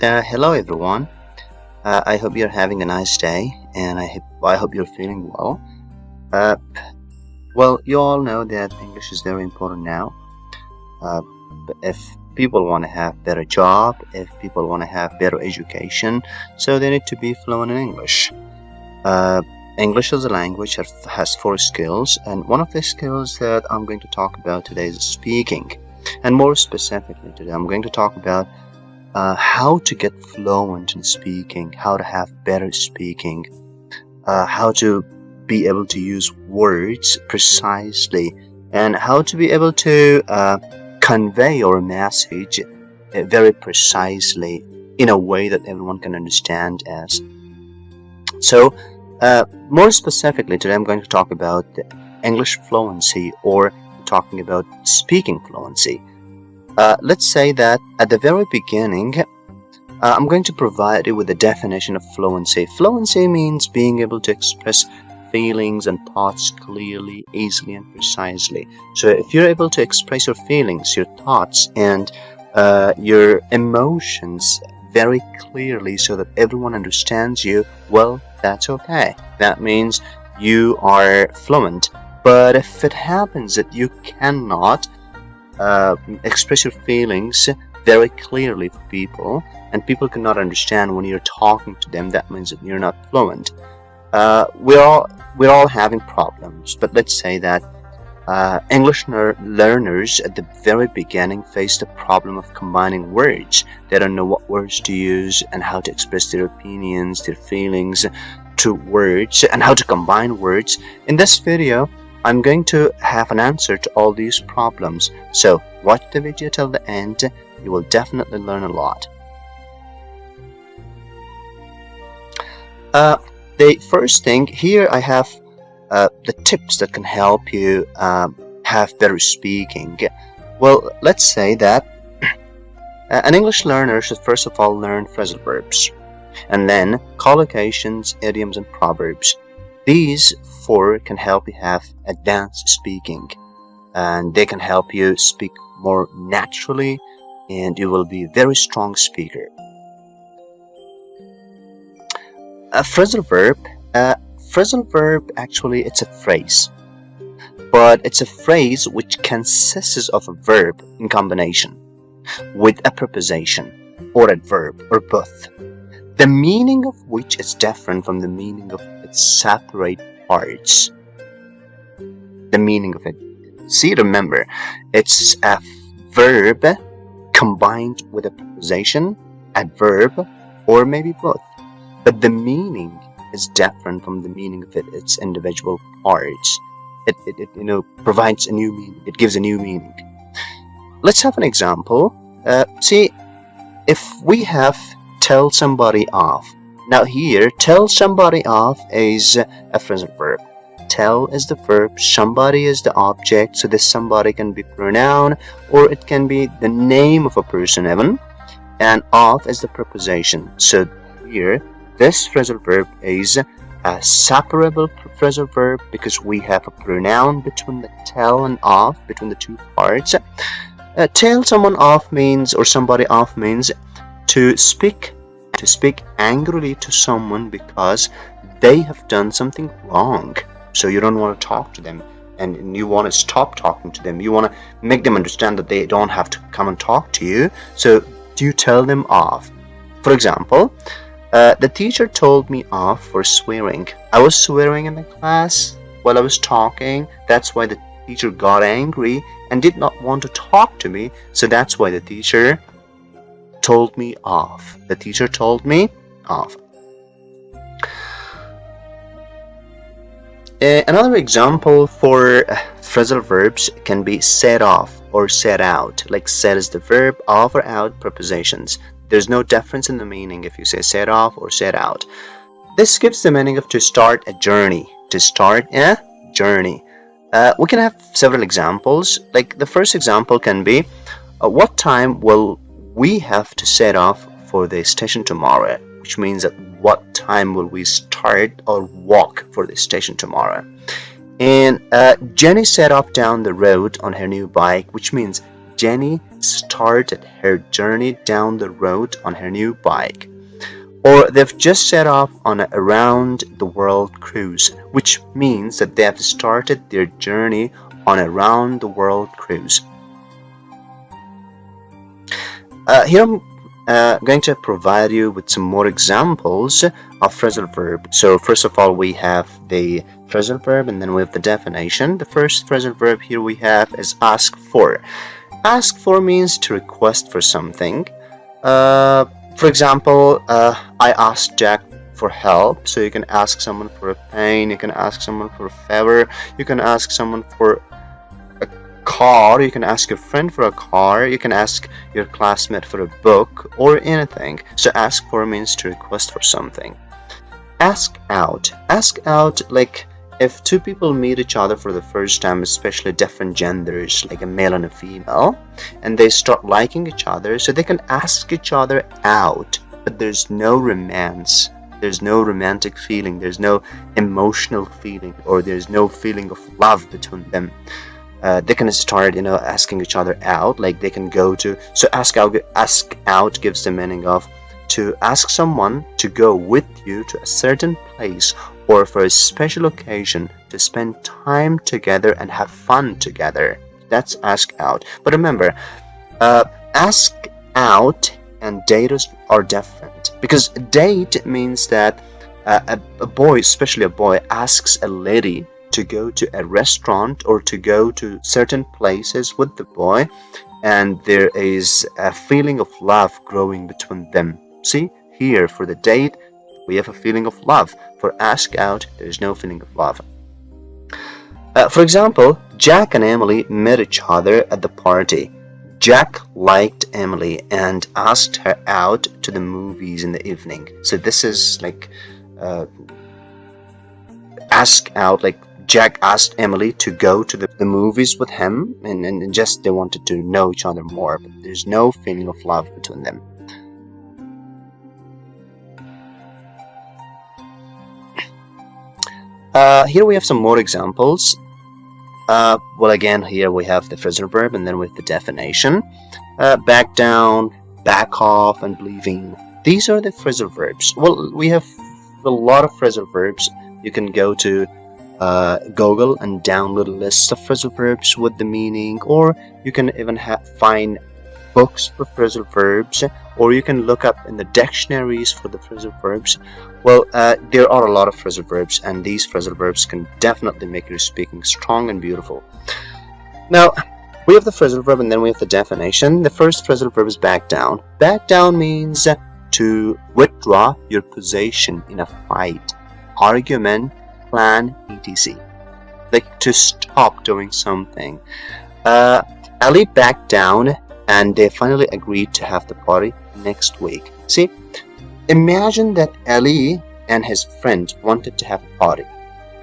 Hello everyone. I hope you're having a nice day, and I hope you're feeling well. Uh, well, you all know that English is very important now. Uh, but if people want to have better job, if people want to have better education, so they need to be fluent in English. Uh, English is a language that has four skills, and one of the skills that I'm going to talk about today is speaking. And more specifically, today I'm going to talk about how to get fluent in speaking, how to have better speaking, how to be able to use words precisely, and how to be able to convey your message very precisely in a way that everyone can understand as. So, more specifically, today I'm going to talk about English fluency, or talking about speaking fluency. Let's say that at the very beginning, I'm going to provide you with a definition of fluency. Fluency means being able to express feelings and thoughts clearly, easily, and precisely. So if you're able to express your feelings, your thoughts, and your emotions very clearly so that everyone understands you, well, that's okay. That means you are fluent. But if it happens that you cannot express your feelings very clearly for people, and people cannot understand when you're talking to them, that means that you're not fluent. We're all having problems, but let's say that English learners at the very beginning face the problem of combining words. They don't know what words to use and how to express their opinions, their feelings to words, and how to combine words. In this video, I'm going to have an answer to all these problems. So watch the video till the end. You will definitely learn a lot. The first thing here, I have the tips that can help you have better speaking. Well, let's say that an English learner should first of all learn phrasal verbs, and then collocations, idioms, and proverbs. These four can help you have advanced speaking, and they can help you speak more naturally, and you will be a very strong speaker. A phrasal verb, actually, it's a phrase, but it's a phrase which consists of a verb in combination with a preposition or adverb or both, the meaning of which is different from the meaning of its separate parts. The meaning of it. See, remember, it's a verb combined with a preposition, adverb, or maybe both. But the meaning is different from the meaning of its individual parts. It provides a new meaning. It gives a new meaning. Let's have an example. See, if we have tell somebody off. Now here, tell somebody off is a phrasal verb. Tell is the verb, somebody is the object, so this somebody can be pronoun, or it can be the name of a person even, and off is the preposition. So here, this phrasal verb is a separable phrasal verb because we have a pronoun between the tell and off, between the two parts. Tell someone off means, or somebody off means, to speak angrily to someone because they have done something wrong. So you don't want to talk to them, and you want to stop talking to them. You want to make them understand that they don't have to come and talk to you. So you tell them off. For example, the teacher told me off for swearing. I was swearing in the class while I was talking. That's why the teacher got angry and did not want to talk to me. So that's why the teacher told me off. The teacher told me off. Another example for phrasal verbs can be set off or set out. Like set is the verb, off or out prepositions. There's no difference in the meaning if you say set off or set out. This gives the meaning of to start a journey. To start a journey. We can have several examples. Like the first example can be, what time will we have to set off for the station tomorrow? Which means that what time will we start or walk for the station tomorrow? And Jenny set off down the road on her new bike, which means Jenny started her journey down the road on her new bike. Or they've just set off on a around the world cruise, which means that they have started their journey on a round the world cruise. Here I'm going to provide you with some more examples of phrasal verb. So first of all, we have the phrasal verb and then we have the definition. The first phrasal verb here we have is ask for. Ask for means to request for something. For example, I asked Jack for help. So you can ask someone for a pain, you can ask someone for a favor, you can ask someone for a car, you can ask your friend for a car, you can ask your classmate for a book or anything. So ask for means to request for something. Ask out. Ask out, like if two people meet each other for the first time, especially different genders, like a male and a female, and they start liking each other, so they can ask each other out, but there's no romance. There's no romantic feeling, there's no emotional feeling, or there's no feeling of love between them. They can start, asking each other out, like they can go to. So ask out gives the meaning of to ask someone to go with you to a certain place or for a special occasion to spend time together and have fun together. That's ask out. But remember, ask out and date are different, because date means that a boy, especially a boy, asks a lady to go to a restaurant or to go to certain places with the boy, and there is a feeling of love growing between them. See, here for the date, we have a feeling of love. For ask out, there is no feeling of love. For example, Jack and Emily met each other at the party. Jack liked Emily and asked her out to the movies in the evening. So this is like ask out, like Jack asked Emily to go to the movies with him, and just they wanted to know each other more, but there's no feeling of love between them. Here we have some more examples. Well, again, here we have the phrasal verb and then with the definition. Back down, back off, and leaving. These are the phrasal verbs. Well, we have a lot of phrasal verbs. You can go to Google and download a list of phrasal verbs with the meaning, or you can even find books for phrasal verbs, or you can look up in the dictionaries for the phrasal verbs. Well, there are a lot of phrasal verbs, and these phrasal verbs can definitely make your speaking strong and beautiful. Now, we have the phrasal verb and then we have the definition. The first phrasal verb is back down. Back down means to withdraw your position in a fight, argument, plan, etc. Like to stop doing something. Ali backed down and they finally agreed to have the party next week. See, imagine that Ali and his friend wanted to have a party.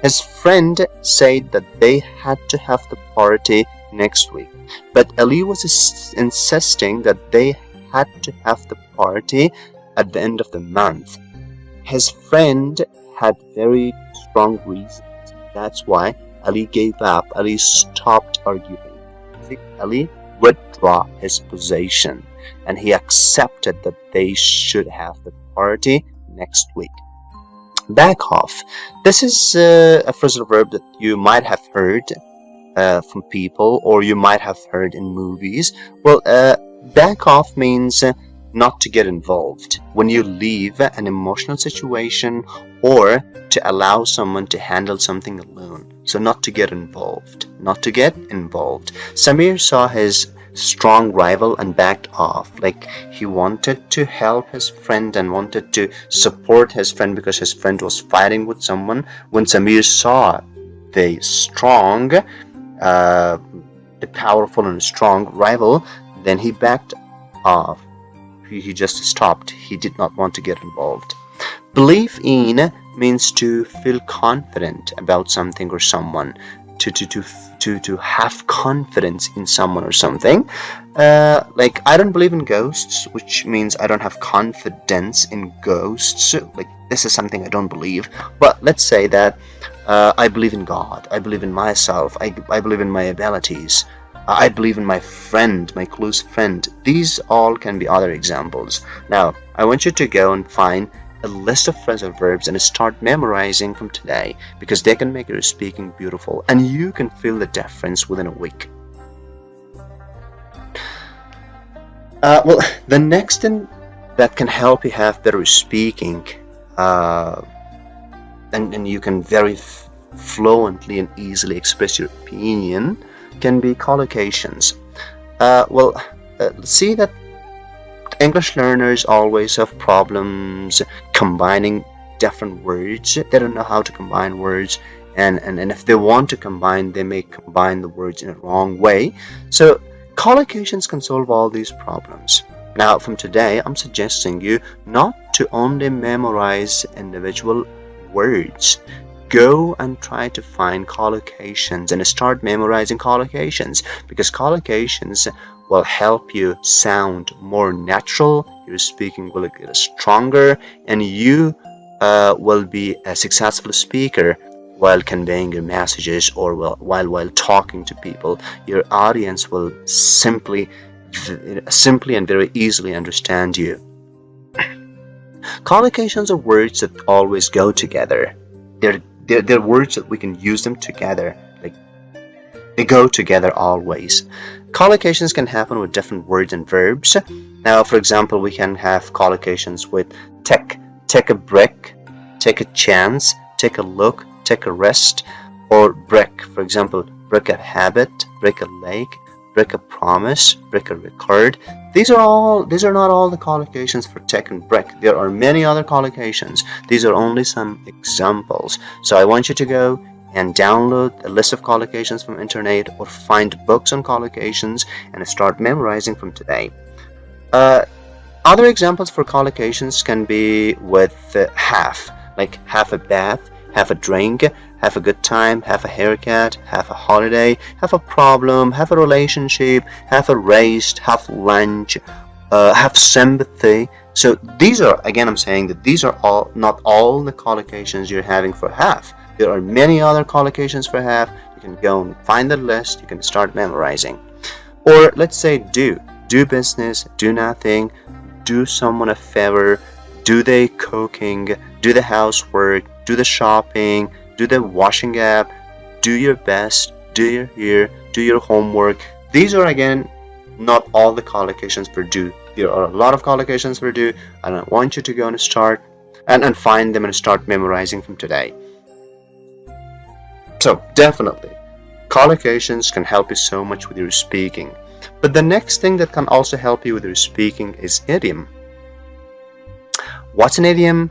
His friend said that they had to have the party next week, but Ali was insisting that they had to have the party at the end of the month. His friend had very strong reasons. That's why Ali gave up. Ali stopped arguing. See, Ali withdraw his position and he accepted that they should have the party next week. Back off. This is a phrasal verb that you might have heard from people, or you might have heard in movies. Well, back off means not to get involved when you leave an emotional situation, or to allow someone to handle something alone. So not to get involved. Not to get involved. Samir saw his strong rival and backed off. Like he wanted to help his friend and wanted to support his friend because his friend was fighting with someone. When Samir saw the strong, the powerful and strong rival, then he backed off. He just stopped. He did not want to get involved. Believe in means to feel confident about something or someone, to have confidence in someone or something. Like I don't believe in ghosts, which means I don't have confidence in ghosts. Like this is something I don't believe. But let's say that I believe in God. I believe in myself. I believe in my abilities. I believe in my friend, my close friend. These all can be other examples. Now, I want you to go and find a list of phrasal verbs and start memorizing from today, because they can make your speaking beautiful and you can feel the difference within a week. Well, the next thing that can help you have better speaking, and you can very fluently and easily express your opinion, can be collocations. See that English learners always have problems combining different words. They don't know how to combine words, and if they want to combine, they may combine the words in a wrong way. So collocations can solve all these problems. Now, from today, I'm suggesting you not to only memorize individual words. Go and try to find collocations and start memorizing collocations, because collocations will help you sound more natural, your speaking will get stronger, and you will be a successful speaker while conveying your messages, or while talking to people. Your audience will simply and very easily understand you. Collocations are words that always go together. They're words that we can use them together. Like, they go together always. Collocations can happen with different words and verbs. Now, for example, we can have collocations with take a break, take a chance, take a look, take a rest, or break. For example, break a habit, break a leg, break a promise, break a record. These are not all the collocations for take and break. There are many other collocations. These are only some examples. So I want you to go and download a list of collocations from internet, or find books on collocations and start memorizing from today. Other examples for collocations can be with half, like half a bath, half a drink, have a good time, have a haircut, have a holiday, have a problem, have a relationship, have a race, have lunch, have sympathy. So these are, again, I'm saying that these are not all the collocations you're having for half. There are many other collocations for half. You can go and find the list, you can start memorizing. Or let's say do business, do nothing, do someone a favor, do the cooking, do the housework, do the shopping, do the washing up, do your best, do your hair, do your homework. These are, again, not all the collocations for do. There are a lot of collocations for do, and I want you to go and start and find them and start memorizing from today. So definitely, collocations can help you so much with your speaking. But the next thing that can also help you with your speaking is idiom. What's an idiom?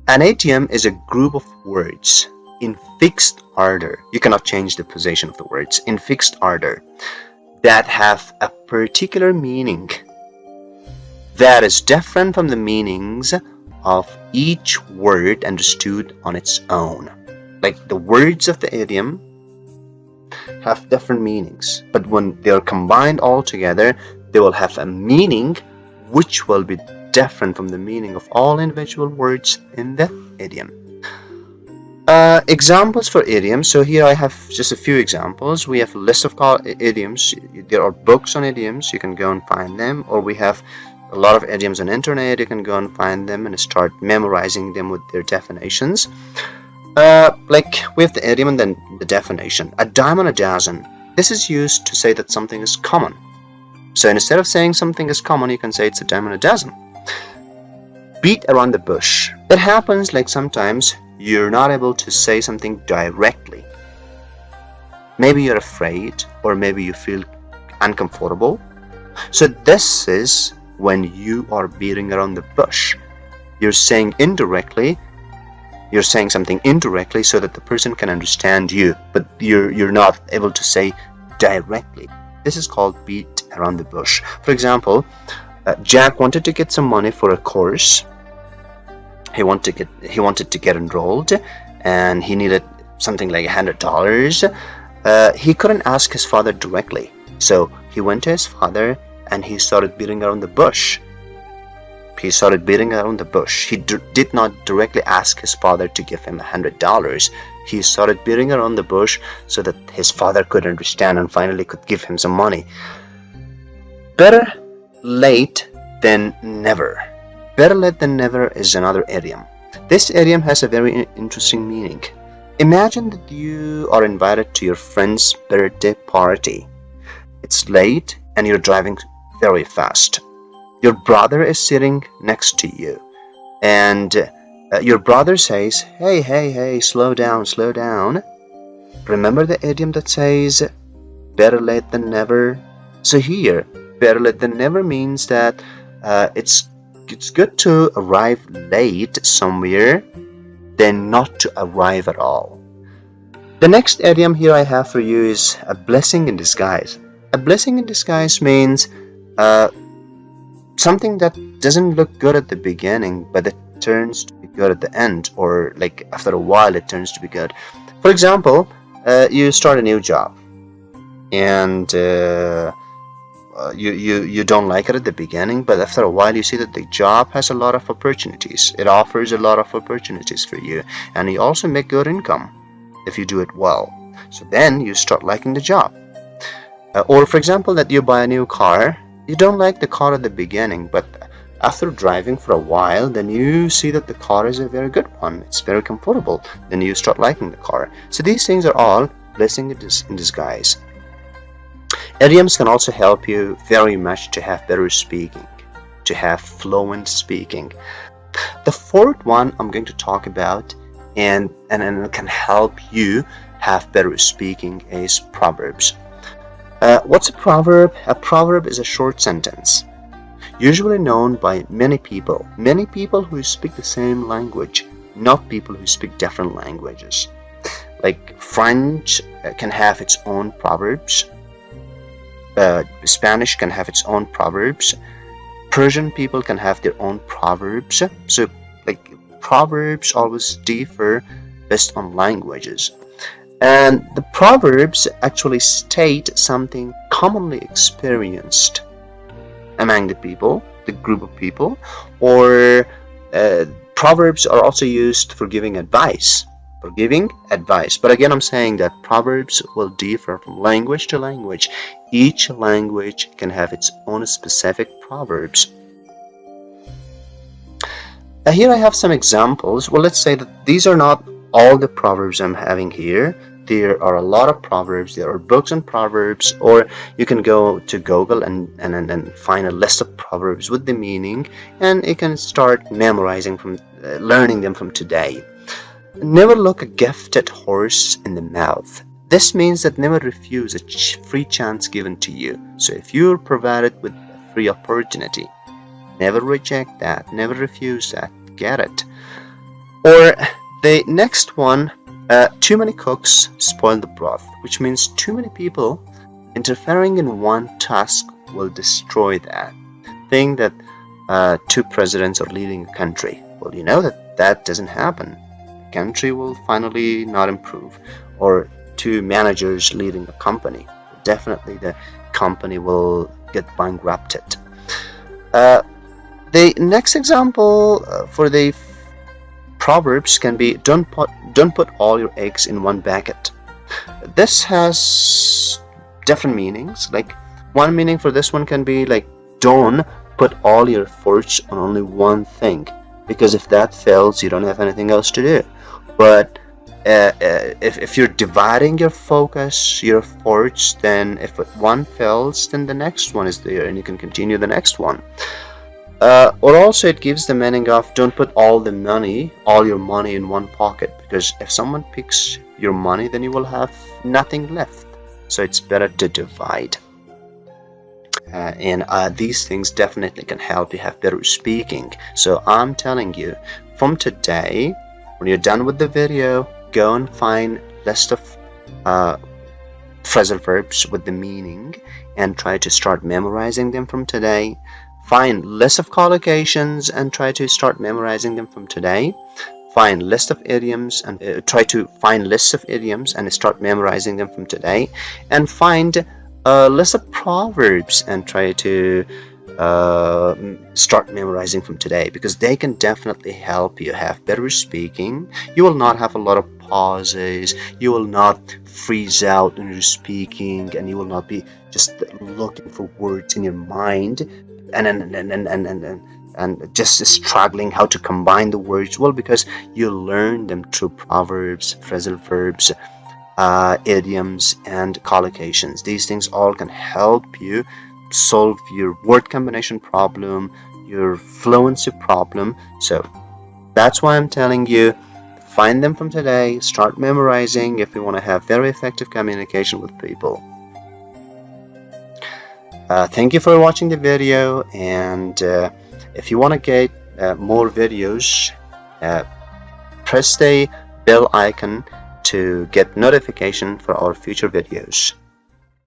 An idiom is a group of words in fixed order. You cannot change the position of the words. In fixed order, that have a particular meaning that is different from the meanings of each word understood on its own. Like, the words of the idiom have different meanings, but when they are combined all together, they will have a meaning which will be different from the meaning of all individual words in the idiom. Examples for idioms. So here I have just a few examples. We have a list of idioms. There are books on idioms. You can go and find them. Or we have a lot of idioms on internet. You can go and find them and start memorizing them with their definitions. Like, we have the idiom and then the definition. A dime on a dozen. This is used to say that something is common. So instead of saying something is common, you can say it's a dime on a dozen. Beat around the bush. It happens like sometimes you're not able to say something directly. Maybe you're afraid, or maybe you feel uncomfortable. So this is when you are beating around the bush. You're saying something indirectly so that the person can understand you, but you're not able to say directly. This is called beat around the bush. For example, Jack wanted to get some money for a course. He wanted to get enrolled, and he needed something like $100. He couldn't ask his father directly, so he went to his father and he started beating around the bush. He did not directly ask his father to give him $100. he started beating around the bush so that his father could understand and finally could give him some money. Better late than never. Better late than never is another idiom. This idiom has a very interesting meaning. Imagine that you are invited to your friend's birthday party. It's late and you're driving very fast. Your brother is sitting next to you, and your brother says, "Hey, hey, hey, slow down, slow down." Remember the idiom that says, better late than never? So here, better late than never means that it's good to arrive late somewhere than not to arrive at all. The next idiom here I have for you is a blessing in disguise. A blessing in disguise means something that doesn't look good at the beginning, but it turns to be good at the end, or like after a while it turns to be good. For example, you start a new job, and you don't like it at the beginning, but after a while you see that the job has a lot of opportunities. It offers a lot of opportunities for you, and you also make good income if you do it well. So then you start liking the job. Or for example, that you buy a new car. You don't like the car at the beginning, but after driving for a while, then you see that the car is a very good one. It's very comfortable. Then you start liking the car. So these things are all blessing in disguise. Idioms can also help you very much to have better speaking, to have fluent speaking. The fourth one I'm going to talk about, and it can help you have better speaking, is proverbs. What's a proverb? A proverb is a short sentence, usually known by many people who speak the same language, not people who speak different languages. Like French can have its own proverbs, Spanish can have its own proverbs, Persian people can have their own proverbs. So like proverbs always differ based on languages. And the proverbs actually state something commonly experienced among the people, the group of people, or proverbs are also used for giving advice. But again, I'm saying that proverbs will differ from language to language. Each language can have its own specific proverbs. Here I have some examples. Well, let's say that these are not all the proverbs I'm having here. There are a lot of proverbs. There are books on proverbs, or you can go to Google and find a list of proverbs with the meaning, and you can start memorizing from learning them from today. Never look a gifted horse in the mouth. This means that never refuse a free chance given to you. So if you're provided with a free opportunity, never reject that, never refuse that, get it. Or the next one, too many cooks spoil the broth, which means too many people interfering in one task will destroy that. Think that two presidents are leading a country. Well, you know that doesn't happen. The country will finally not improve. Or two managers leading a company. Definitely the company will get bankrupted. The next example for the proverbs can be don't put all your eggs in one basket. This has different meanings. Like one meaning for this one can be like don't put all your efforts on only one thing, because if that fails you don't have anything else to do. But if you're dividing your focus, your efforts, then if one fails, then the next one is there and you can continue the next one. Or also it gives the meaning of don't put all your money in one pocket, because if someone picks your money, then you will have nothing left. So it's better to divide. And these things definitely can help you have better speaking. So I'm telling you, from today, when you're done with the video, go and find list of phrasal verbs with the meaning and try to start memorizing them from today. Find list of collocations and try to start memorizing them from today. Find list of idioms and try to find lists of idioms and start memorizing them from today. And find a list of proverbs and try to start memorizing from today, because they can definitely help you have better speaking. You will not have a lot of pauses. You will not freeze out when you're speaking, and you will not be just looking for words in your mind and just struggling how to combine the words. Well, because you learn them through proverbs, phrasal verbs, idioms, and collocations. These things all can help you solve your word combination problem, your fluency problem. So that's why I'm telling you, find them from today, start memorizing if you want to have very effective communication with people. Thank you for watching the video, and if you want to get more videos, uh, press the bell icon to get notification for our future videos.